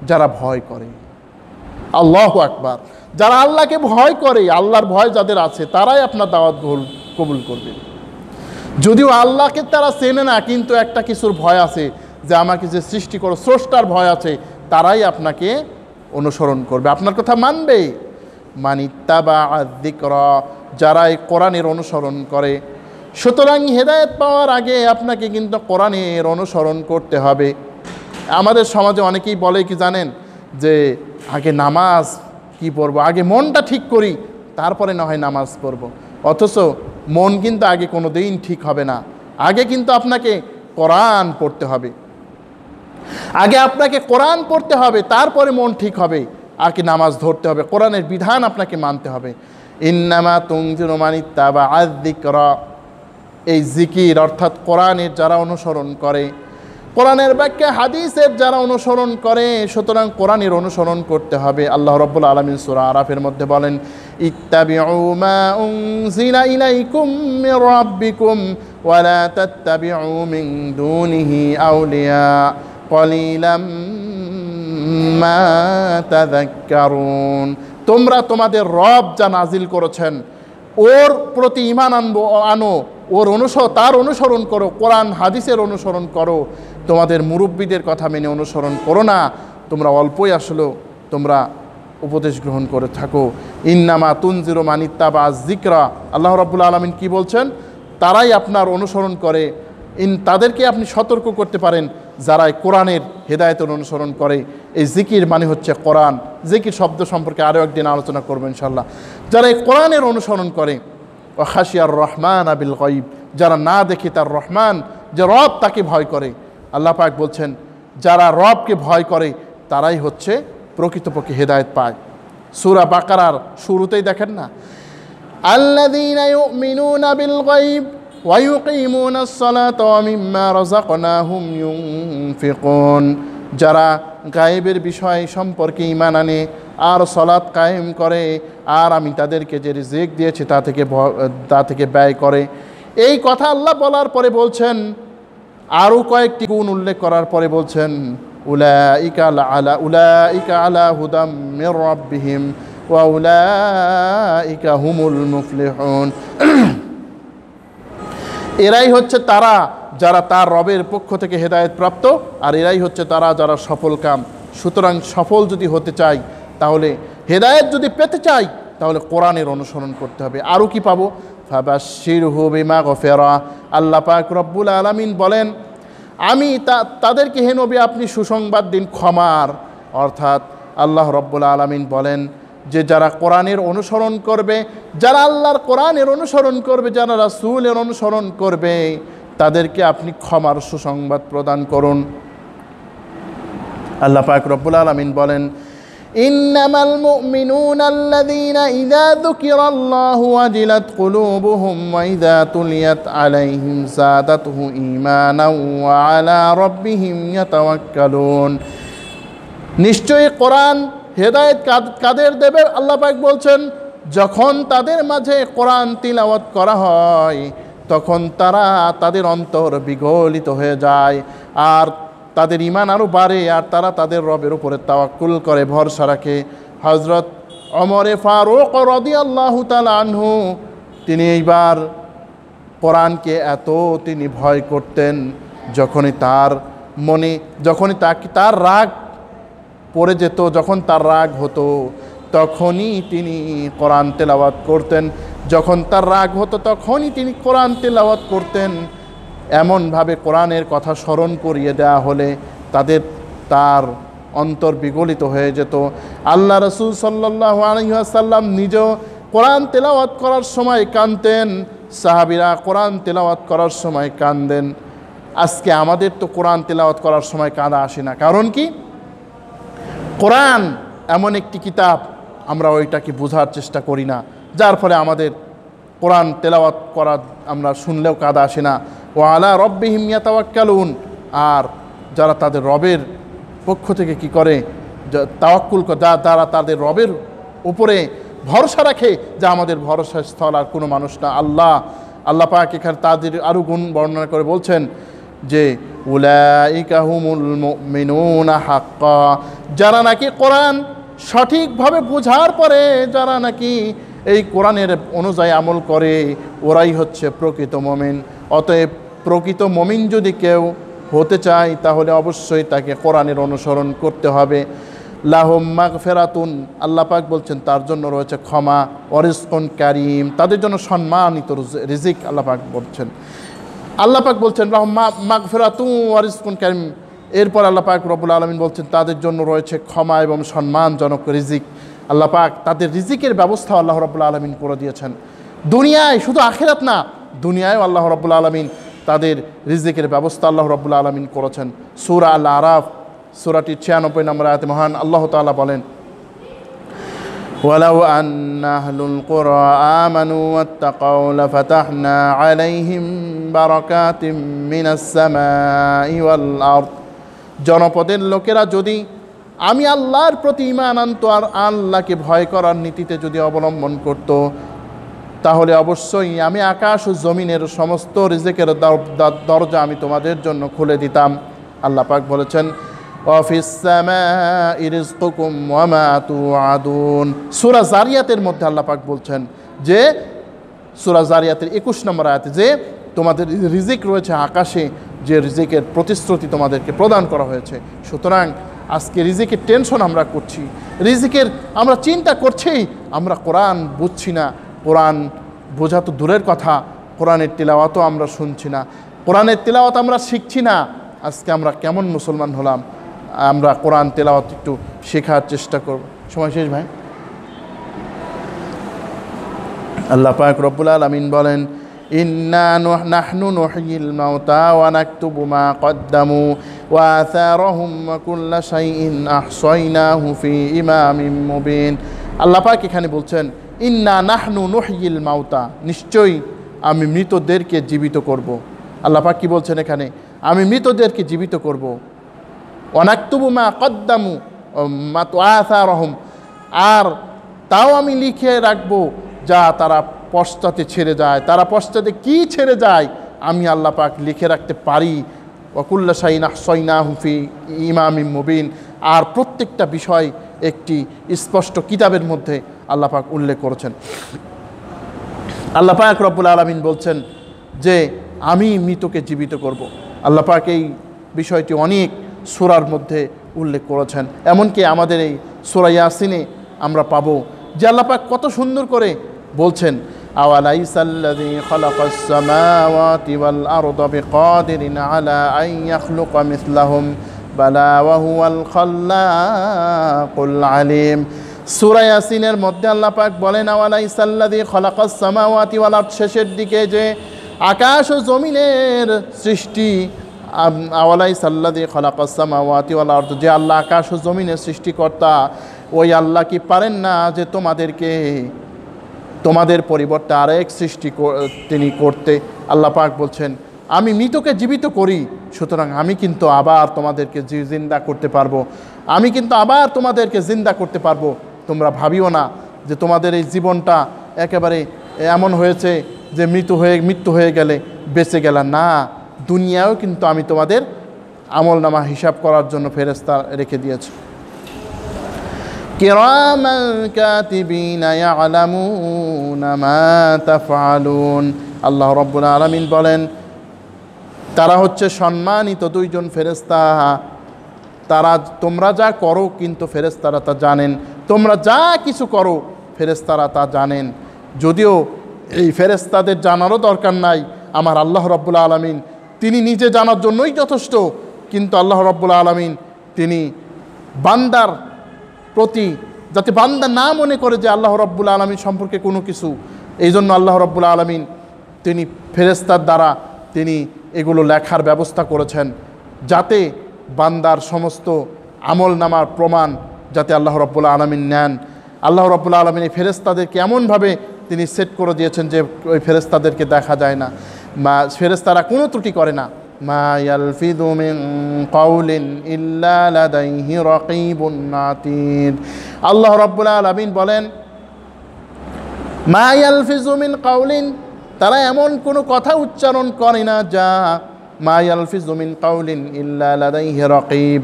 যারা ভয় করে। আল্লাহু আকবার। যারা আল্লাহকে ভয় করে, আল্লাহর ভয় যাদের আছে, তারাই আপনার দাওয়াত কবুল করবে। যদিও আল্লাহকে তারা চেনে না, কিন্তু একটা কিছুর ভয় আছে, যে আমাকে যে সৃষ্টি করো স্রষ্টার ভয় আছে, তারাই আপনাকে অনুসরণ করবে, আপনার কথা মানবে। মানিত্তাবা'আয যিকরা, যারা এই কোরআনের অনুসরণ করে। সুতরাং হেদায়েত পাওয়ার আগে আপনাকে কিন্তু কোরআনের অনুসরণ করতে হবে। আমাদের সমাজে অনেকেই বলে কি জানেন, যে আগে নামাজ কি পড়বো, আগে মনটা ঠিক করি, তারপরে না হয় নামাজ পড়ব। অথচ মন কিন্তু আগে কোনো দিন ঠিক হবে না। আগে কিন্তু আপনাকে কোরআন পড়তে হবে, আগে আপনাকে কোরআন পড়তে হবে, তারপরে মন ঠিক হবে। আগে নামাজ ধরতে হবে, কোরআনের বিধান আপনাকে মানতে হবে। ইন্নামা তুনজিরু মান ইত্তাবা'আয যিকরা, এই জিকির অর্থাৎ কোরআনের যারা অনুসরণ করে, কোরআনের ব্যাখ্যা হাদিসের যারা অনুসরণ করে, সুতরাং কোরআনের অনুসরণ করতে হবে। আল্লাহ রাব্বুল আলামিন সূরা আরাফের মধ্যে বলেন, ইত্তাবিউ মা উনজিলা ইলাইকুম মির রাব্বিকুম ওয়া লা তাত্তাবিউ মিন দুনিহি আউলিয়া ক্বালিলাম মা তাযাক্কারুন। তোমরা তোমাদের রব যা নাজিল করেছেন ওর প্রতি ঈমান আনো, তার অনুসরণ করো, কোরআন হাদিসের অনুসরণ করো। তোমাদের মুরব্বীদের কথা মেনে অনুসরণ করো না, তোমরা অল্পই আসলেও তোমরা উপদেশ গ্রহণ করে থাকো। ইন্নামা তুনজিরু মান ইত্তাবা'আয যিকরা, আল্লাহ রাব্বুল আলামিন কি বলছেন? তারাই আপনার অনুসরণ করে। তাদেরকে আপনি সতর্ক করতে পারেন যারা কোরআনের হেদায়েতের অনুসরণ করে। এই জিকির মানে হচ্ছে কোরআন। জিকির শব্দ সম্পর্কে আরও একদিন আলোচনা করবো ইনশাল্লাহ। যারা এই কোরআনের অনুসরণ করে, ও খাশিয়ার রহমান বিল গায়ব, যারা না দেখে তার রহমান যে রব তাকে ভয় করে। আল্লাহ পাক বলছেন, যারা রবকে ভয় করে তারাই হচ্ছে প্রকৃতপক্ষে হেদায়েত পায়। সূরা বাকারার শুরুতেই দেখেন না, আল্লাযীনা ইউমিনুনা বিল গায়ব ওয়া ইউকিমুনাস সালাতা ওয়া মিম্মা রাযাকনাহুম ইউনফিকুন, যারা গায়েবের বিষয় সম্পর্কে ঈমান আনে আর সালাত কায়েম করে, আর আমি তাদেরকে যে রিজিক দিয়েছি তা থেকে ব্যয় করে। এই কথা আল্লাহ বলার পরে বলছেন, আরও কয়েকটি গুণ উল্লেখ করার পরে বলছেন, উলাইকা আলা হুদাম মির রাব্বিহিম ওয়া উলাইকা হুমুল মুফলিহুন। এরাই হচ্ছে তারা যারা তার রবের পক্ষ থেকে হেদায়েত প্রাপ্ত, আর এরাই হচ্ছে তারা যারা সফল কাম। সুতরাং সফল যদি হতে চাই, তাহলে হেদায়েত যদি পেতে চাই, তাহলে কোরআনের অনুসরণ করতে হবে। আরও কি পাবো? ফাবাশশিরহু বিমাগফিরা, আল্লাহ পাক রব্বুল আলামিন বলেন, আমি তাদেরকে হে নবী আপনি সুসংবাদ দিন ক্ষমার। অর্থাৎ আল্লাহ রব্বুল আলামিন বলেন যে যারা কোরআনের অনুসরণ করবে, যারা আল্লাহর কোরআনের অনুসরণ করবে, যারা রাসূলের অনুসরণ করবে, তাদেরকে আপনি ক্ষমার সুসংবাদ প্রদান করুন। আল্লাহ পাক রব্বুল আলামিন বলেন, ইন্নামাল মুমিনুনা আল্লাযীনা ইযা যুকিরাল্লাহু ওয়াজিলাত কুলুবুহুম ওয়া ইযা তুলিয়াত আলাইহিম যাদাতুহু ঈমানাও ওয়া আলা রাব্বিহিম ইয়াতাওয়াক্কালুন। নিশ্চয়ই কোরআন হেদায়েত কাদের দেবে? আল্লাহ পাক বলছেন, যখন তাদের মাঝে কোরআন তিলাওয়াত করা হয়, তখন তাদের অন্তর বিগলিত হয়ে যায়, আর তাদের ঈমান আরও বাড়ে, আর তারা তাদের রবের উপরে তাওয়াক্কুল করে, ভরসা রাখে। হযরত ওমর ফারুক রাদিয়াল্লাহু তাআলা আনহু, তিনি এইবার কোরআনকে এত তিনি ভয় করতেন, যখনই তার রাগ পড়ে যেত, যখন তার রাগ হতো, তখনই তিনি কোরআন তেলাওয়াত করতেন। যখন তার রাগ হতো, তখনই তিনি কোরআন তেলাওয়াত করতেন। এমনভাবে কোরআনের কথা স্মরণ করিয়ে দেওয়া হলে তার অন্তর বিগলিত হয়ে যেত। আল্লাহ রাসূল সাল্লাল্লাহু আলাইহি ওয়াসাল্লাম নিজেও কোরআন তেলাওয়াত করার সময় কাঁদতেন, সাহাবীরা কোরআন তেলাওয়াত করার সময় কাঁদেন। আজকে আমাদের তো কোরআন তেলাওয়াত করার সময় কাঁদা আসে না। কারণ কি? কোরআন এমন একটি কিতাব, আমরা ওইটাকে বোঝার চেষ্টা করি না, যার ফলে আমাদের কোরআন তেলাওয়াত করা আমরা শুনলেও কাঁদা আসে না। ওয়া আলা রব্বিহিম ইয়াতাওয়াক্কালুন, আর যারা তাদের রবের পক্ষ থেকে কি করে, তাওয়াক্কুল করে, যারা তাদের রবের উপরে ভরসা রাখে, যা আমাদের ভরসার স্থল আর কোনো মানুষ না আল্লাহ পাক এখানে তাদের আরও গুণ বর্ণনা করে বলছেন যে উলাইকা হুমুল মুমিনুনা হাক্কা, যারা নাকি কোরআন সঠিকভাবে বোঝার পরে যারা নাকি এই কোরআনের অনুযায়ী আমল করে, ওরাই হচ্ছে প্রকৃত মুমিন। অতএব প্রকৃত মুমিন যদি কেউ হতে চায় তাহলে অবশ্যই তাকে কোরআনের অনুসরণ করতে হবে। লাহুম মাগফিরাতুন, আল্লাহ পাক বলছেন তার জন্য রয়েছে ক্ষমা, ওয়ারিজকুন কারীম, তাদের জন্য সম্মানিত রিজিক। আল্লাহ পাক বলছেন লাহুম মাগফিরাতুন ওয়ারিজকুন কারীম। এরপর আল্লাহ পাক রব্বুল আলামিন বলছেন তাদের জন্য রয়েছে ক্ষমা এবং সম্মানজনক রিজিক। আল্লাহ পাক তাদের রিজিকের ব্যবস্থা আল্লাহ রব্বুল আলামিন করে দিয়েছেন দুনিয়ায়, শুধু আখিরাত না, দুনিয়ায়ও আল্লাহ রব্বুল আলামিন তাদের রিজিকের ব্যবস্থা আল্লাহ রব্বুল আলামিন করেছেন। সূরা আল আরাফ সূরাটির 96 নম্বর আয়াতে মহান আল্লাহ তাআলা বলেন, ওয়ালাউ আন্না আহলুল কুরা আমানু ওয়াত্তাকাউ লাফাতাহনা আলাইহিম বারাকাতিম মিনাস সামাই ওয়াল আরদ, জনপদের লোকেরা যদি আমি আল্লাহর প্রতি ঈমান আনত আর আল্লাহকে ভয় করার নীতিতে যদি অবলম্বন করত, তাহলে অবশ্যই আমি আকাশ ও জমিনের সমস্ত রিজিকের দরজা আমি তোমাদের জন্য খুলে দিতাম। আল্লাহ পাক বলেছেন ওয়াফিস সামাই রিজকুকুম ওয়া মা তুআদুন। সূরা জারিয়াতের মধ্যে আল্লাহ পাক বলছেন যে সূরা জারিয়াতের 21 নম্বর আয়াতে যে তোমাদের রিজিক রয়েছে আকাশে, যে রিজিকের প্রতিশ্রুতি তোমাদেরকে প্রদান করা হয়েছে। সুতরাং আজকে রিজিকের টেনশন আমরা করছি, রিজিকের আমরা চিন্তা করছি, আমরা কোরআন বুঝছি না, কোরআন বোঝা তো দূরের কথা, কোরআনের তিলাওয়াতও আমরা শুনছি না, কোরআনের তিলাওয়াত আমরা শিখছি না। আজকে আমরা কেমন মুসলমান হলাম? আমরা কোরআন তিলাওয়াত একটু শেখার চেষ্টা করব। সময় শেষ ভাই। আল্লাহ পাক রব্বুল আলামিন বলেন ইন্না নাহনু নুহয়িল মাউতা ওয়া নাকতুবু মা কদ্দামু ওয়া আসারহুম ওয়া কুল্লা শাইইন আহসাইনাহু ফি ইমামিম মুবিন। আল্লাহ পাক এখানে বলছেন ইন্না নাহনু নুহয়িল মাউতা, নিশ্চয়ই আমি মৃতদেরকে জীবিত করব। আল্লাহ পাক কি বলছেন এখানে? আমি মৃতদেরকে জীবিত করব। ওয়া নাকতুবু মা কদ্দামু ওয়া আসারহুম, আর তাও আমি লিখে রাখবো যা তারা পশ্চাতে ছেড়ে যায়, তারা পশ্চাতে কি ছেড়ে যায় আমি আল্লাহ পাক লিখে রাখতে পারি। ওয়া কুল্লা শাইইন আহসাইনাহু ফি ইমামিম মুবিন, আর প্রত্যেকটা বিষয় একটি স্পষ্ট কিতাবের মধ্যে আল্লাহ পাক উল্লেখ করেছেন। আল্লাহ পাক রব্বুল আলামিন বলছেন যে আমি মৃতকে জীবিত করব। আল্লাহ পাক এই বিষয়টি অনেক সূরার মধ্যে উল্লেখ করেছেন। এমনকি আমাদের এই সূরা ইয়াসিনে আমরা পাবো যে আল্লাহ পাক কত সুন্দর করে বলছেন আওয়ালাইসাল্লাযী খালাকাস সামাওয়াতি ওয়াল আরদা বিকাদিরিন আলা আন ইয়াখলুকা মিসলাহুম বালা ওয়া হুয়াল খাল্লাকুল আলিম। সূরা ইয়াসিনের মধ্যে আল্লাহ পাক বলেন আওয়ালাইসাল্লাযী খালাকাস সামাওয়াতি ওয়াল আরদ, শেষের দিকে যে আকাশ ও জমিনের সৃষ্টি, আওয়ালাইসাল্লাযী খালাকাস সামাওয়াতি ওয়াল আরদ, যে আল্লাহ আকাশ ও জমিনের সৃষ্টিকর্তা, ওই আল্লাহ কি পারেন না যে তোমাদের পরিবর্তে আরেক সৃষ্টি তিনি করতে? আল্লাহ পাক বলছেন আমি মৃতকে জীবিত করি, সুতরাং আমি কিন্তু আবার তোমাদেরকে জিন্দা করতে পারবো, আমি কিন্তু আবার তোমাদেরকে জিন্দা করতে পারবো। তোমরা ভাবিও না যে তোমাদের এই জীবনটা একেবারে এমন হয়েছে যে মৃত্যু হয়ে গেলে বেঁচে গেল না, দুনিয়াও কিন্তু আমি তোমাদের আমলনামা হিসাব করার জন্য ফেরেশতা রেখে দিয়েছি। কিরামান কাতিবিনা ইয়ালামুনা মা তাফআলুন। আল্লাহ রাব্বুল আলামিন বলেন তারা হচ্ছে সম্মানিত দুইজন ফেরেশতা, তোমরা যা করো কিন্তু ফেরেশতারা তা জানেন, তোমরা যা কিছু করো ফেরেশতারা তা জানেন। যদিও এই ফেরেশতাদের জানারও দরকার নাই, আমার আল্লাহ রাব্বুল আলামিন তিনি নিজে জানার জন্যই যথেষ্ট। কিন্তু আল্লাহ রাব্বুল আলামিন তিনি বান্দার প্রতি, যাতে বান্দা না মনে করে যে আল্লাহ রাব্বুল আলামিন সম্পর্কে কোনো কিছু, এই জন্য আল্লাহ রাব্বুল আলামিন তিনি ফেরেশতার দ্বারা তিনি এগুলো লেখার ব্যবস্থা করেছেন, যাতে বান্দার সমস্ত আমল নামার প্রমাণ যাতে আল্লাহ রাব্বুল আলামিন নেন। আল্লাহ রাব্বুল আলামিন এই ফেরেশতাদেরকে এমনভাবে তিনি সেট করে দিয়েছেন যে ওই ফেরেশতাদেরকে দেখা যায় না। ফেরেশতারা কোনো ত্রুটি করে না। মা ইয়ালফিযু মিন কাউলিন ইল্লা লাদাইহি রাকীবুন আতীদ। আল্লাহ রাব্বুল আলামিন বলেন, মা ইয়ালফিযু মিন কাউলিন, তারা এমন কোনো কথা উচ্চারণ করে না যা মা ইয়ালফিযু মিন কাউলিন ইল্লা লাদাইহি রাকীব,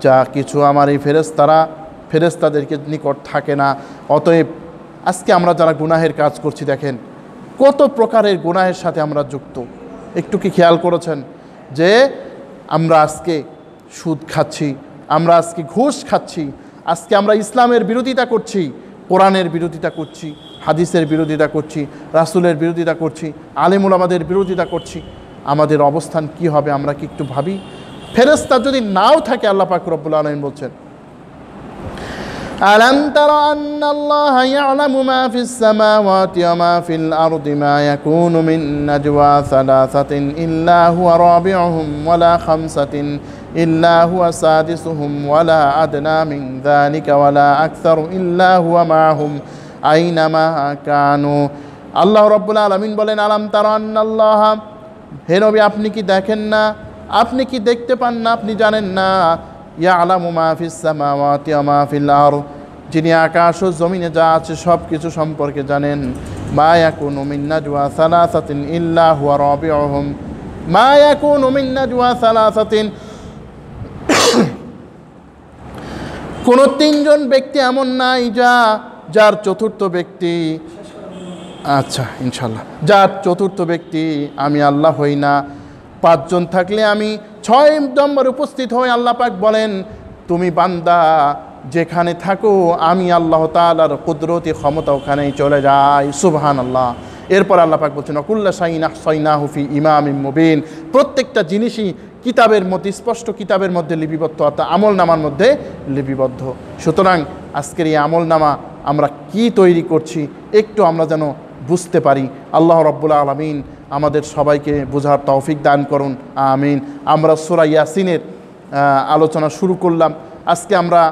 যা কিছু আমার এই ফেরেশতাদেরকে নিকট থাকে না। অতএব আজকে আমরা যারা গুনাহের কাজ করছি, দেখেন কত প্রকারের গুনাহের সাথে আমরা যুক্ত। একটু কি খেয়াল করেছেন যে আমরা আজকে সুদ খাচ্ছি, আমরা আজকে ঘুষ খাচ্ছি, আজকে আমরা ইসলামের বিরোধিতা করছি, কোরআনের বিরোধিতা করছি, হাদিসের বিরোধিতা করছি, রাসূলের বিরোধিতা করছি, আলেম ওলামাদের বিরোধিতা করছি। আমাদের অবস্থান কি হবে আমরা কি একটু ভাবি? ফেরেশতা যদি নাও থাকে, আল্লাহ পাক রব্বুল আলামিন বলছেন, ألم تر أن الله يعلم ما في السماوات وما في الأرض ما يكون من نجوى ثلاثة إلا هو رابعهم ولا خمسة إلا هو سادسهم ولا أدنى من ذلك ولا أكثر إلا هو معهم أينما كانوا। আল্লাহ রাব্বুল আলামিন বলেন, আলাম তারা আন্নাল্লাহ, হে নবী আপনি কি দেখেন না, আপনি কি দেখতে পান না, আপনি জানেন না, ইয়ালামু মা ফিস সামাওয়াতি ওয়া মা ফিল আরদ, যিনি আকাশ ও জমিনে যা আছে সব কিছু সম্পর্কে জানেন। মা ইয়াকুনু মিন নাজওয়া সালাসাতিন ইল্লা হুয়া রাবিউহুম, মা ইয়াকুনু মিন নাজওয়া সালাসাতিন, কোন তিনজন ব্যক্তি এমন নাই যার চতুর্থ ব্যক্তি, আচ্ছা ইনশাল্লাহ, যার চতুর্থ ব্যক্তি আমি আল্লাহ হই না। পাঁচজন থাকলে আমি 6 নম্বর উপস্থিত হই। আল্লাহ পাক বলেন, তুমি বান্দা যেখানে থাকো আমি আল্লাহ তাআলার কুদরতি ক্ষমতা ওখানেই চলে যায়। সুবহানাল্লাহ। এরপর আল্লাহ পাক বলছেন, কুল্লা শাইইন আহসাইনাহু ফি ইমামিম মুবিন, প্রত্যেকটা জিনিসই কিতাবের মধ্যে, স্পষ্ট কিতাবের মধ্যে লিপিবদ্ধ, অর্থাৎ আমলনামার মধ্যে লিপিবদ্ধ। সুতরাং আজকের এই আমলনামা আমরা কি তৈরি করছি একটু আমরা যেন বুঝতে পারি। আল্লাহ রাব্বুল আলামিন আমাদের সবাইকে বোঝার তৌফিক দান করুন, আমিন। আমরা সূরা ইয়াসিনের আলোচনা শুরু করলাম। আজকে আমরা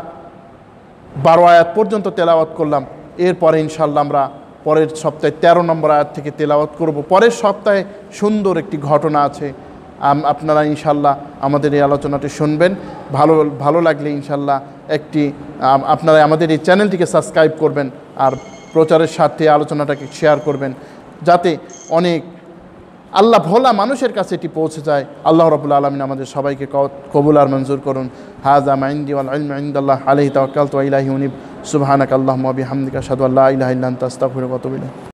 12 আয়াত পর্যন্ত তেলাওয়াত করলাম। এরপরে ইনশাআল্লাহ আমরা পরের সপ্তাহে 13 নম্বর আয়াত থেকে তেলাওয়াত করব। পরের সপ্তাহে সুন্দর একটি ঘটনা আছে, আপনারা ইনশাআল্লাহ আমাদের এই আলোচনাটি শুনবেন। ভালো লাগলে ইনশাআল্লাহ আপনারা আমাদের এই চ্যানেলটিকে সাবস্ক্রাইব করবেন আর প্রচারের সাথে আলোচনাটাকে শেয়ার করবেন, যাতে অনেক আল্লাহ ভোলা মানুষের কাছে এটি পৌঁছে যায়। আল্লাহ রাব্বুল আলামিন আমাদের সবাইকে কবুল আর মঞ্জুর করুন। হাযা মা ইনদি ওয়াল ইলমু ইনদাল্লাহ আলাইহি তাওয়াক্কালতু ওয়া ইলাইহি উনীব। সুবহানাকা আল্লাহুম্মা ওয়া বিহামদিকা আশহাদু আল্লা ইলাহা ইল্লা আনতা আস্তাগফিরুকা ওয়া আতুবু ইলাইক।